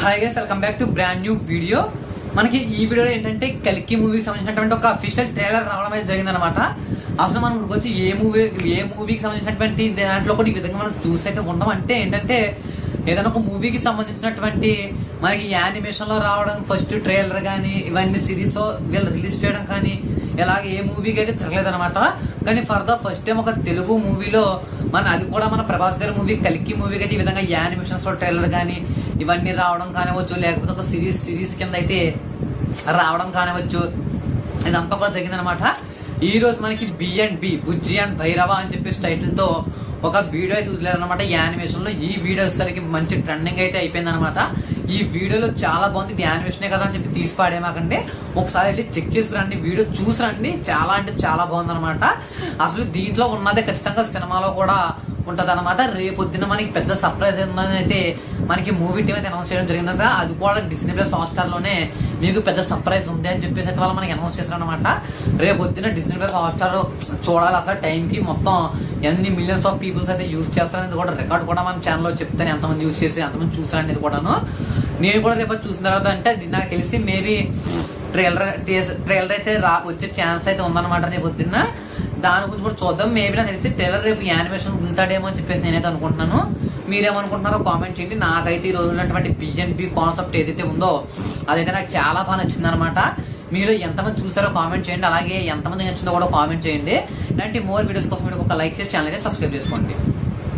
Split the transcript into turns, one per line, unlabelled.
Hi guys, welcome back to brand new video. మనకి ఈ వీడియోలో ఏంటంటే కల్కి మూవీకి సంబంధించినటువంటి ఒక అఫీషియల్ ట్రైలర్ రావడం అయితే జరిగిందనమాట. అసలు మనం ఇప్పుడు వచ్చి ఏ మూవీకి సంబంధించినటువంటి దాంట్లో కూడా ఈ విధంగా మనం చూసి అయితే ఉండడం అంటే ఏంటంటే ఏదైనా ఒక మూవీకి సంబంధించినటువంటి మనకి యానిమేషన్ లో రావడం ఫస్ట్ ట్రైలర్ కానీ ఇవన్నీ సిరీస్ వీళ్ళు రిలీజ్ చేయడం కానీ ఇలాగే ఏ మూవీకి అయితే జరగలేదనమాట. కానీ ఫస్ట్ టైం ఒక తెలుగు మూవీలో అది కూడా మన ప్రభాస్ గారి మూవీ కల్కి మూవీకి అయితే ఈ విధంగా యానిమేషన్స్ లో ట్రైలర్ కానీ ఇవన్నీ రావడం కానివచ్చు, లేకపోతే ఒక సిరీస్ కింద అయితే రావడం కానివచ్చు, ఇదంతా కూడా జరిగిందనమాట. ఈ రోజు మనకి B&B బుజ్జి అండ్ భైరవ అని చెప్పేసి టైటిల్ తో ఒక వీడియో అయితే వదిలేదన్నమాట యానిమేషన్ లో. ఈ వీడియో వచ్చేసరికి మంచి ట్రెండింగ్ అయితే అయిపోయింది అనమాట. ఈ వీడియోలో చాలా బాగుంది, ఇది యానిమేషనే కదా అని చెప్పి తీసి పాడేమాకండి, ఒకసారి వెళ్ళి చెక్ చేసుకురండి, వీడియో చూసిరండి. చాలా అంటే చాలా బాగుంది అనమాట. అసలు దీంట్లో ఉన్నదే ఖచ్చితంగా సినిమాలో కూడా ఉంటది అనమాట. రేపొద్దున మనకి పెద్ద సర్ప్రైజ్ ఏందని అయితే మనకి మూవీ టీమ్ అయితే అనౌన్స్ చేయడం జరిగిందంట. అది కూడా Disney+ Hotstar లోనే మీకు పెద్ద సర్ప్రైజ్ ఉంది అని చెప్పేసి అయితే వాళ్ళు మనకి అనౌన్స్ చేశారు అనమాట. రేపొద్దున Disney+ Hotstar చూడాలి. అసలు టైంకి మొత్తం ఎన్ని మిలియన్స్ ఆఫ్ పీపుల్స్ అయితే యూజ్ చేస్తారనేది కూడా రికార్డ్ కూడా మన ఛానల్లో చెప్తాను, ఎంతమంది యూజ్ చేసి ఎంతమంది చూసారనేది కూడాను. నేను కూడా రేపు చూసిన తర్వాత అంటే నాకు తెలిసి మేబీ ట్రైలర్ అయితే వచ్చే ఛాన్స్ అయితే ఉందన్నమాట రేపొద్దున. దాని గురించి కూడా చూద్దాం. మేబీ నాకు తెలిసి ట్రైలర్ రేపు యానిమేషన్ వదులుతాడేమో అని చెప్పేసి నేనైతే అనుకుంటున్నాను. మీరేమనుకుంటున్నారో కామెంట్ చేయండి. నాకైతే ఈ రోజు ఉన్నటువంటి B&B కాన్సెప్ట్ ఏదైతే ఉందో అదైతే నాకు చాలా బాగా నచ్చింది అనమాట. మీరు ఎంతమంది చూసారో కామెంట్ చేయండి, అలాగే ఎంతమంది నచ్చిందో కూడా కామెంట్ చేయండి. ఇలాంటి మోర్ వీడియోస్ కోసం మీరు ఒక లైక్ చేసి ఛానల్ అయితే సబ్స్క్రైబ్ చేసుకోండి.